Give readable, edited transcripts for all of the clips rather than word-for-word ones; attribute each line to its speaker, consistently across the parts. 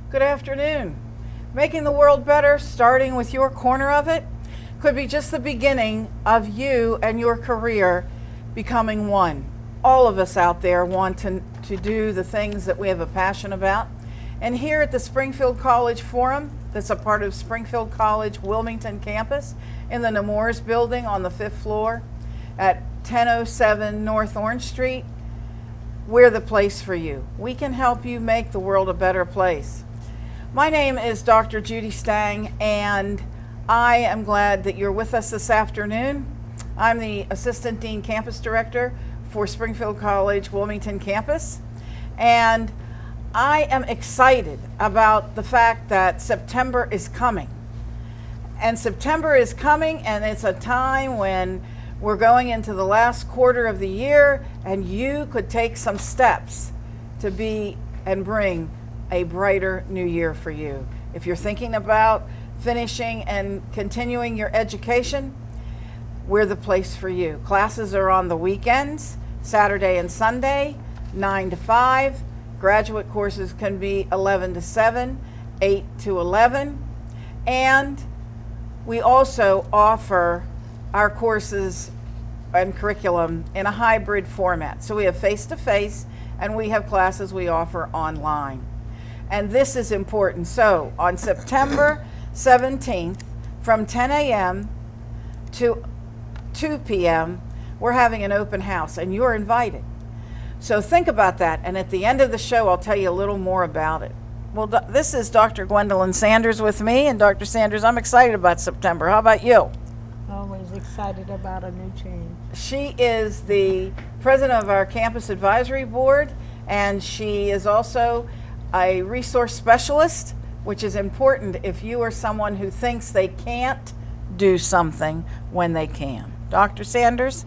Speaker 1: Good afternoon. Making the world better, starting with your corner of it, could be just the beginning of you and your career becoming one. All of us out there want to do the things that we have a passion about. And here at the Springfield College Forum, that's a part of Springfield College Wilmington campus, in the Nemours building on the 5th floor at 1007 North Orange Street, we're the place for you. We can help you make the world a better place. My name is Dr. Judy Stang, and I am glad that you're with us this afternoon. I'm the Assistant Dean Campus Director for Springfield College Wilmington campus, and I am excited about the fact that September is coming. And September is coming, and it's a time when we're going into the last quarter of the year, and you could take some steps to be and bring a brighter new year for you. If you're thinking about finishing and continuing your education, we're the place for you. Classes are on the weekends, Saturday and Sunday, 9 to 5. Graduate courses can be 11 to 7, 8 to 11. And we also offer our courses and curriculum in a hybrid format. So we have face-to-face, and we have classes we offer online. And this is important. So on September 17th, from 10 a.m. to 2 p.m., we're having an open house, and you're invited. So think about that, and at the end of the show, I'll tell you a little more about it. Well, this is Dr. Gwendolyn Sanders with me, and Dr. Sanders, I'm excited about September. How about you?
Speaker 2: Always excited about a new change.
Speaker 1: She is the president of our campus advisory board, and she is also a resource specialist, which is important if you are someone who thinks they can't do something when they can. Dr. Sanders?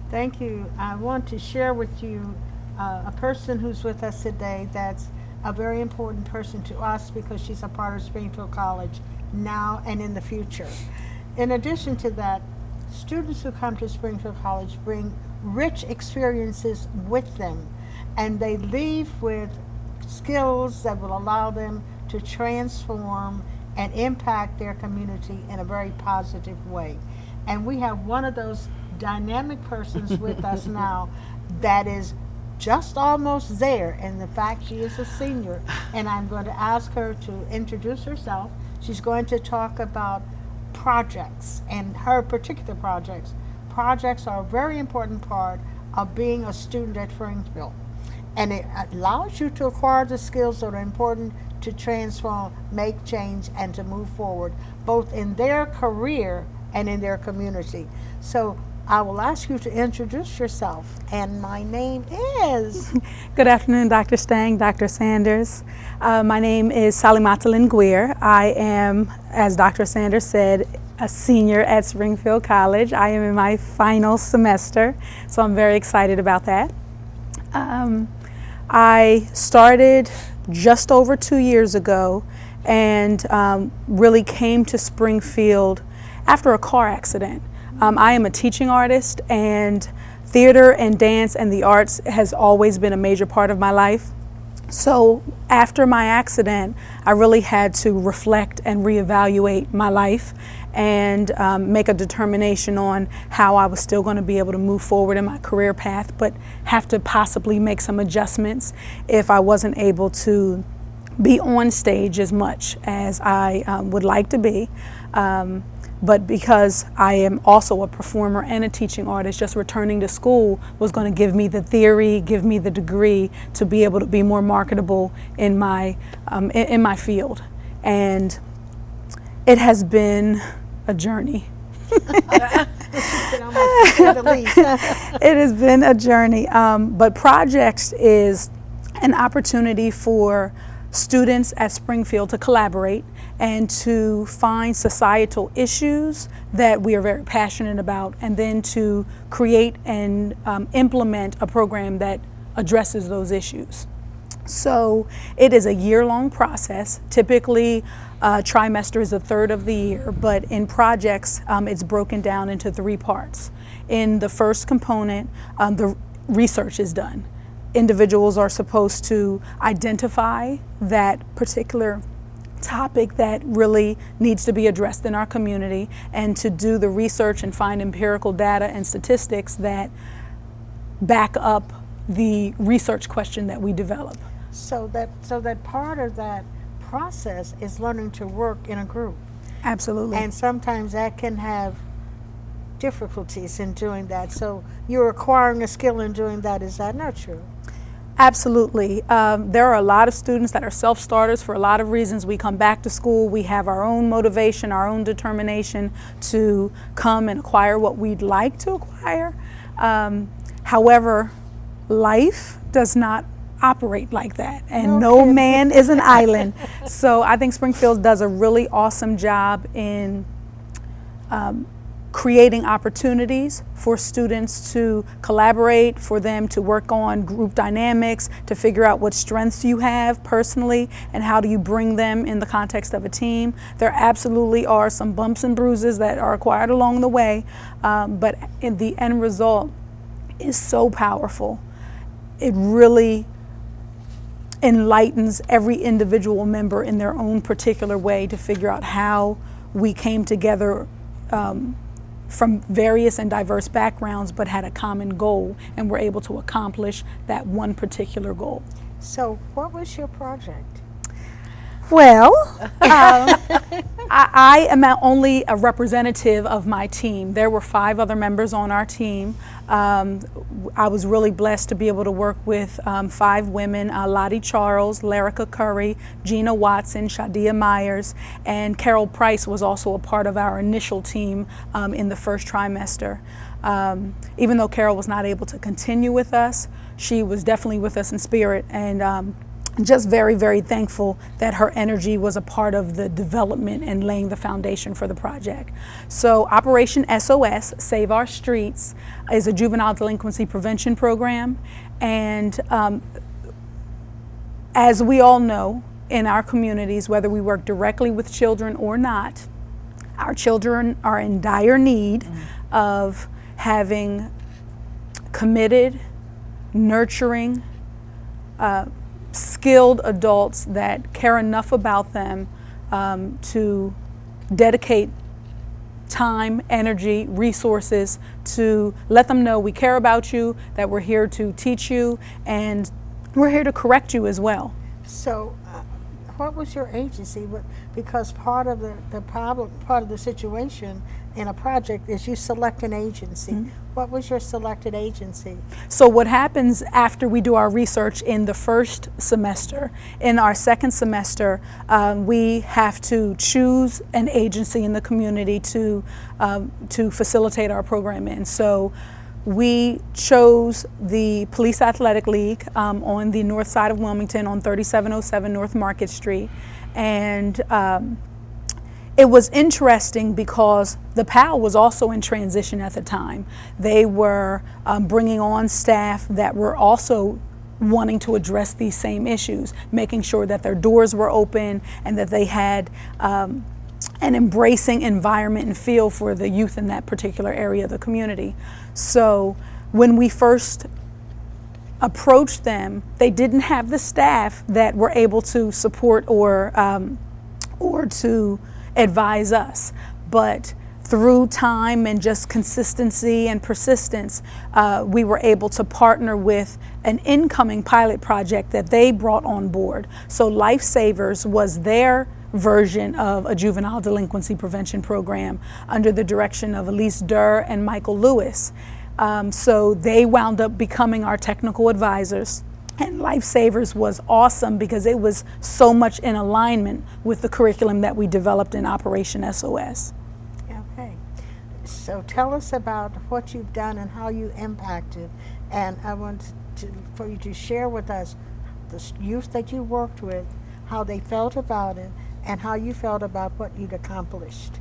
Speaker 2: Thank you. I want to share with you a person who's with us today that's a very important person to us because she's a part of Springfield College now and in the future. In addition to that, students who come to Springfield College bring rich experiences with them, and they leave with skills that will allow them to transform and impact their community in a very positive way. And we have one of those dynamic persons with us now that is just almost there, and the fact she is a senior, and I'm going to ask her to introduce herself. She's going to talk about projects and her particular projects. Projects are a very important part of being a student at Springfield, and it allows you to acquire the skills that are important to transform, make change, and to move forward, both in their career and in their community. So I will ask you to introduce yourself, and my name is...
Speaker 3: Good afternoon, Dr. Stang, Dr. Sanders. My name is Salimata Linguier. I am, as Dr. Sanders said, a senior at Springfield College. I am in my final semester, so I'm very excited about that. I started just over 2 years ago and really came to Springfield after a car accident. I am a teaching artist, and theater and dance and the arts has always been a major part of my life. So after my accident, I really had to reflect and reevaluate my life and make a determination on how I was still going to be able to move forward in my career path, but have to possibly make some adjustments if I wasn't able to be on stage as much as I would like to be. But because I am also a performer and a teaching artist, just returning to school was going to give me the theory, give me the degree to be able to be more marketable in my field. And it has been a journey.
Speaker 2: It
Speaker 3: has been a journey, but projects is an opportunity for students at Springfield to collaborate and to find societal issues that we are very passionate about, and then to create and implement a program that addresses those issues. So it is a year-long process. Typically, trimester is a third of the year, but in projects, it's broken down into 3 parts. In the first component, the research is done. individuals are supposed to identify that particular topic that really needs to be addressed in our community, and to do the research and find empirical data and statistics that back up the research question that we develop.
Speaker 2: So that part of that process is learning to work in a group.
Speaker 3: Absolutely.
Speaker 2: And sometimes that can have difficulties in doing that. So you're acquiring a skill in doing that. Is that not true?
Speaker 3: Absolutely. There are a lot of students that are self-starters for a lot of reasons. We come back to school, we have our own motivation, our own determination to come and acquire what we'd like to acquire. However, life does not operate like that, and no man is an island. So I think Springfield does a really awesome job in creating opportunities for students to collaborate, for them to work on group dynamics, to figure out what strengths you have personally and how do you bring them in the context of a team. There absolutely are some bumps and bruises that are acquired along the way, but in the end result is so powerful. It really enlightens every individual member in their own particular way to figure out how we came together from various and diverse backgrounds, but had a common goal, and were able to accomplish that one particular goal.
Speaker 2: So what was your project?
Speaker 3: Well, I am only a representative of my team. There were 5 other members on our team. I was really blessed to be able to work with 5 women, Lottie Charles, Larica Curry, Gina Watson, Shadia Myers, and Carol Price was also a part of our initial team in the first trimester. Even though Carol was not able to continue with us, she was definitely with us in spirit, and just very, very thankful that her energy was a part of the development and laying the foundation for the project. So Operation S.O.S, Save Our Streets, is a juvenile delinquency prevention program. And as we all know, in our communities, whether we work directly with children or not, our children are in dire need of having committed, nurturing, skilled adults that care enough about them to dedicate time, energy, resources to let them know we care about you, that we're here to teach you, and we're here to correct you as well.
Speaker 2: So what was your agency? Because part of the problem, part of the situation in a project is you select an agency. What was your selected agency?
Speaker 3: So what happens after we do our research in the first semester, in our second semester, we have to choose an agency in the community to facilitate our program in. So we chose the Police Athletic League on the north side of Wilmington on 3707 North Market Street. And it was interesting because the PAL was also in transition at the time. They were bringing on staff that were also wanting to address these same issues, making sure that their doors were open and that they had an embracing environment and feel for the youth in that particular area of the community. So when we first approached them, they didn't have the staff that were able to support or to advise us. But through time and just consistency and persistence, we were able to partner with an incoming pilot project that they brought on board. So Lifesavers was their version of a juvenile delinquency prevention program under the direction of Elise Durr and Michael Lewis. So they wound up becoming our technical advisors. And Lifesavers was awesome because it was so much in alignment with the curriculum that we developed in Operation S.O.S.
Speaker 2: Okay, so tell us about what you've done and how you impacted. And I want for you to share with us the youth that you worked with, how they felt about it, and how you felt about what you'd accomplished.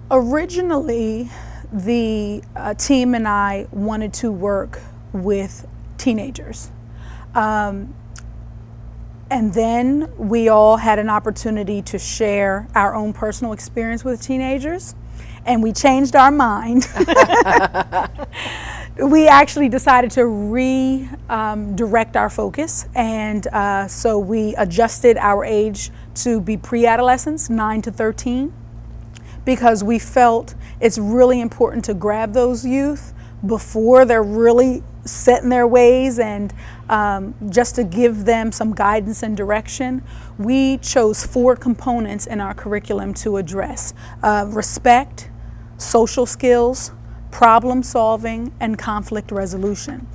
Speaker 3: Originally, the team and I wanted to work with teenagers. And then we all had an opportunity to share our own personal experience with teenagers, and we changed our mind we actually decided to redirect our focus, and so we adjusted our age to be pre-adolescents, 9 to 13, because we felt it's really important to grab those youth before they're really set in their ways, and just to give them some guidance and direction. We chose 4 components in our curriculum to address: respect, social skills, problem solving, and conflict resolution.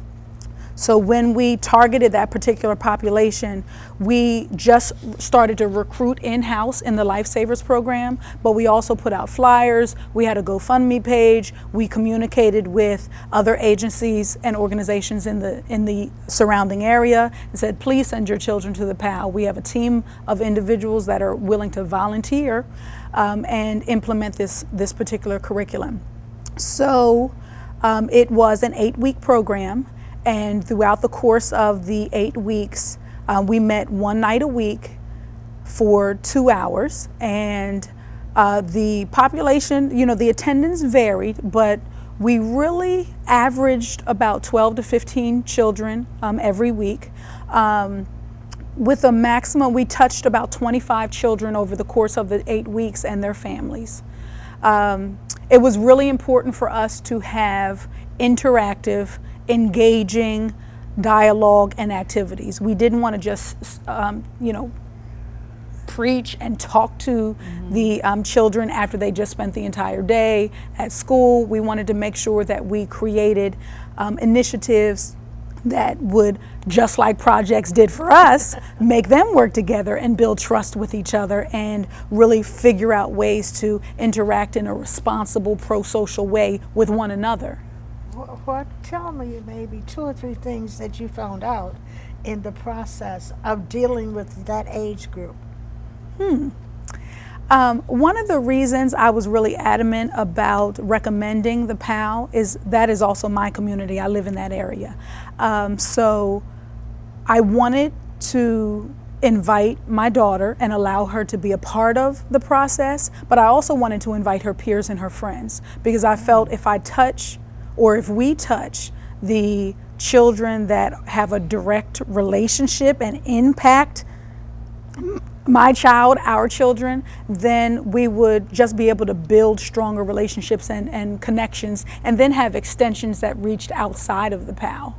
Speaker 3: So when we targeted that particular population, we just started to recruit in-house in the Lifesavers program, but we also put out flyers. We had a GoFundMe page. We communicated with other agencies and organizations in the surrounding area and said, please send your children to the PAL. We have a team of individuals that are willing to volunteer and implement this particular curriculum. So it was an 8-week program. And throughout the course of the 8 weeks, we met one night a week for 2 hours. And the population, the attendance varied, but we really averaged about 12 to 15 children every week. With a maximum, we touched about 25 children over the course of the 8 weeks and their families. It was really important for us to have interactive, engaging dialogue and activities. We didn't want to just, preach and talk to the children after they just spent the entire day at school. We wanted to make sure that we created initiatives that would, just like projects did for us, make them work together and build trust with each other and really figure out ways to interact in a responsible, pro-social way with one another.
Speaker 2: Tell me maybe 2 or 3 things that you found out in the process of dealing with that age group.
Speaker 3: One of the reasons I was really adamant about recommending the PAL is that is also my community. I live in that area. So I wanted to invite my daughter and allow her to be a part of the process, but I also wanted to invite her peers and her friends, because I felt if we touch the children that have a direct relationship and impact my child, our children, then we would just be able to build stronger relationships and connections, and then have extensions that reached outside of the PAL.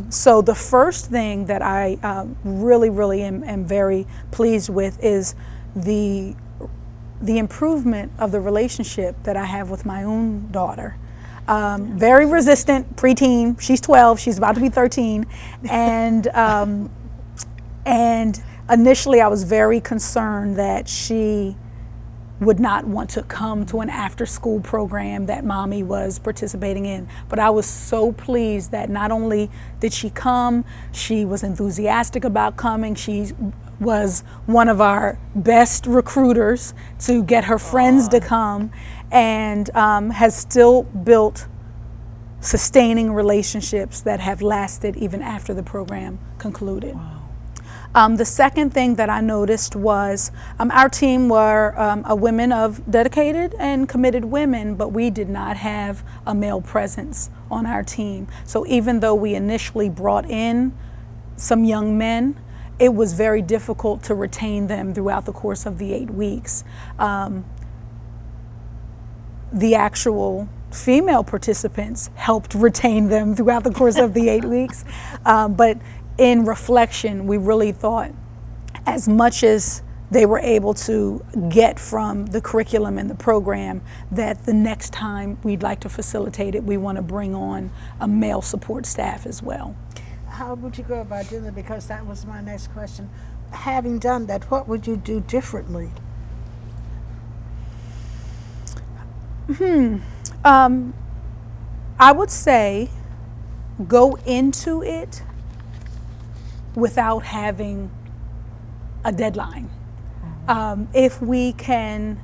Speaker 3: So the first thing that I really am very pleased with is the improvement of the relationship that I have with my own daughter. Very resistant, preteen. She's 12. She's about to be 13, and initially I was very concerned that she would not want to come to an after-school program that mommy was participating in. But I was so pleased that not only did she come, she was enthusiastic about coming. She was one of our best recruiters to get her friends to come, and has still built sustaining relationships that have lasted even after the program concluded.
Speaker 1: Wow.
Speaker 3: The second thing that I noticed was our team were women of dedicated and committed women, but we did not have a male presence on our team. So even though we initially brought in some young men, it was very difficult to retain them throughout the course of the 8 weeks. The actual female participants helped retain them throughout the course of the 8 weeks. But in reflection, we really thought as much as they were able to get from the curriculum and the program, that the next time we'd like to facilitate it, we want to bring on a male support staff as well.
Speaker 2: How would you go about doing it? Because that was my next question. Having done that, what would you do differently?
Speaker 3: I would say go into it without having a deadline. If we can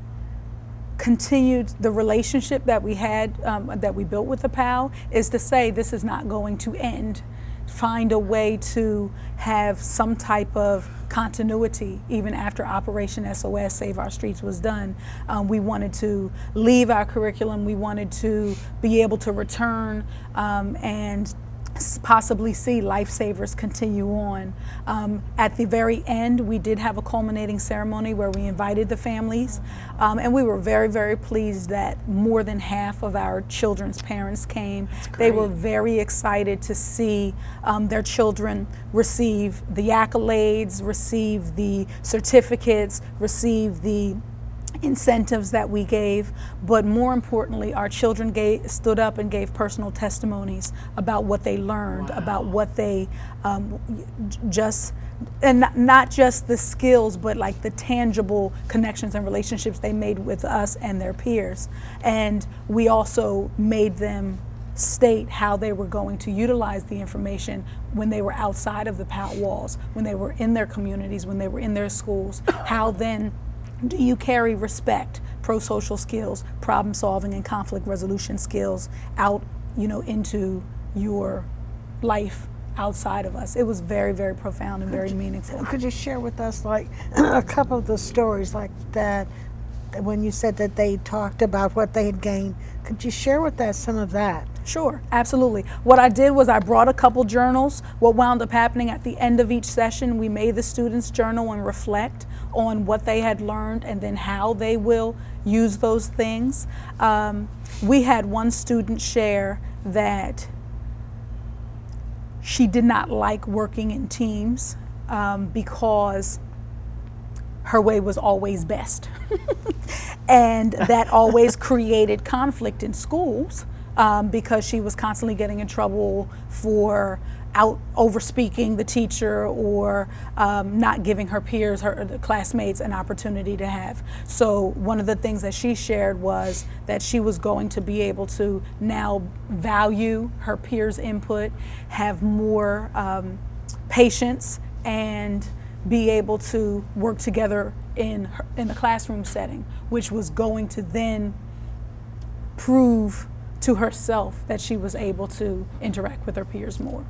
Speaker 3: continue the relationship that we had, that we built with the PAL, is to say this is not going to end find a way to have some type of continuity even after Operation S.O.S. Save Our Streets was done. We wanted to leave our curriculum. We wanted to be able to return and possibly see lifesavers continue on. At the very end, we did have a culminating ceremony where we invited the families, and we were very, very pleased that more than half of our children's parents came. They were very excited to see their children receive the accolades, receive the certificates, receive the incentives that we gave, but more importantly, our children stood up and gave personal testimonies about what they learned, about what they and not just the skills, but like the tangible connections and relationships they made with us and their peers. And we also made them state how they were going to utilize the information when they were outside of the POUT walls, when they were in their communities, when they were in their schools. How then do you carry respect, pro-social skills, problem solving and conflict resolution skills out, into your life outside of us? It was very, very profound and very meaningful.
Speaker 2: Could you share with us like a couple of the stories like that when you said that they talked about what they had gained? Could you share with us some of that?
Speaker 3: Sure, absolutely. What I did was I brought a couple journals. What wound up happening at the end of each session, we made the students journal and reflect on what they had learned and then how they will use those things. We had one student share that she did not like working in teams because her way was always best. And that always created conflict in schools because she was constantly getting in trouble for over speaking the teacher or not giving her peers, the classmates, an opportunity to have. So one of the things that she shared was that she was going to be able to now value her peers' input, have more patience, and be able to work together in the classroom setting, which was going to then prove to herself that she was able to interact with her peers more.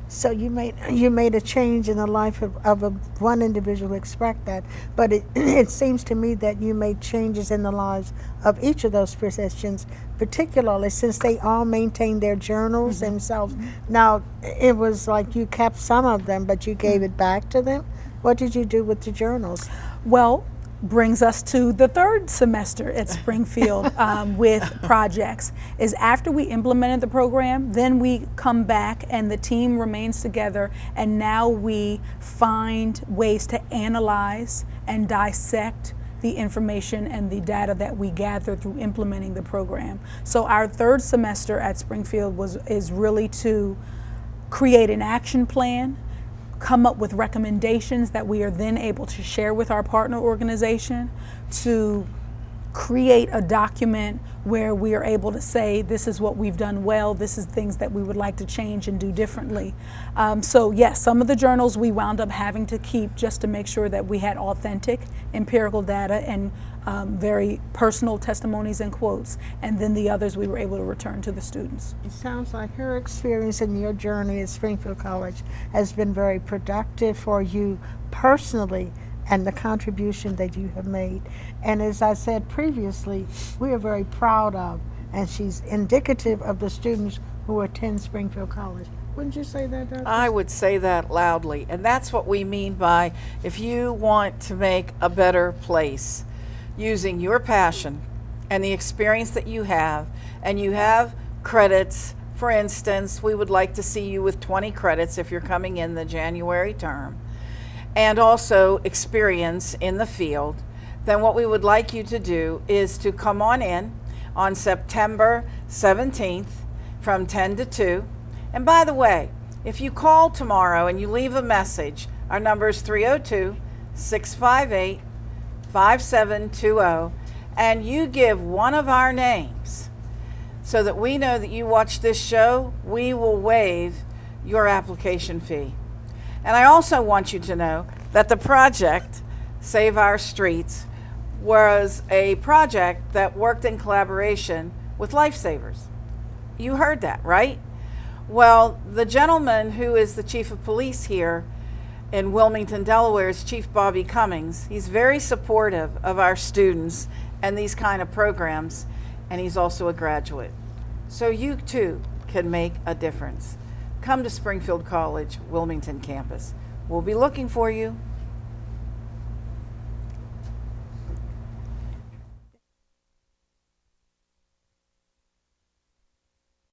Speaker 2: So you made a change in the life of one individual, expect that, but it seems to me that you made changes in the lives of each of those physicians, particularly since they all maintained their journals themselves. Now, it was like you kept some of them, but you gave it back to them. What did you do with the journals?
Speaker 3: Well, brings us to the third semester at Springfield with projects. Is after we implemented the program, then we come back and the team remains together, and now we find ways to analyze and dissect the information and the data that we gather through implementing the program. So our third semester at Springfield is really to create an action plan, come up with recommendations that we are then able to share with our partner organization, to create a document where we are able to say, this is what we've done well, this is things that we would like to change and do differently. So yes, some of the journals we wound up having to keep just to make sure that we had authentic empirical data and very personal testimonies and quotes, and then the others we were able to return to the students.
Speaker 2: It sounds like your experience and your journey at Springfield College has been very productive for you personally and the contribution that you have made. And as I said previously, we are very proud of, and she's indicative of the students who attend Springfield College. Wouldn't you say that, Dr.?
Speaker 1: I would say that loudly, and that's what we mean by if you want to make a better place using your passion and the experience that you have, and you have credits. For instance, we would like to see you with 20 credits if you're coming in the January term, and also experience in the field. Then what we would like you to do is to come on in on September 17th from 10 to 2. And by the way, if you call tomorrow and you leave a message, our number is 302-658-5720, and you give one of our names so that we know that you watch this show, we will waive your application fee. And I also want you to know that the project, Save Our Streets, was a project that worked in collaboration with Lifesavers. You heard that, right? Well, the gentleman who is the chief of police here in Wilmington, Delaware, is Chief Bobby Cummings. He's very supportive of our students and these kind of programs, and he's also a graduate. So you too can make a difference. Come to Springfield College, Wilmington campus. We'll be looking for you.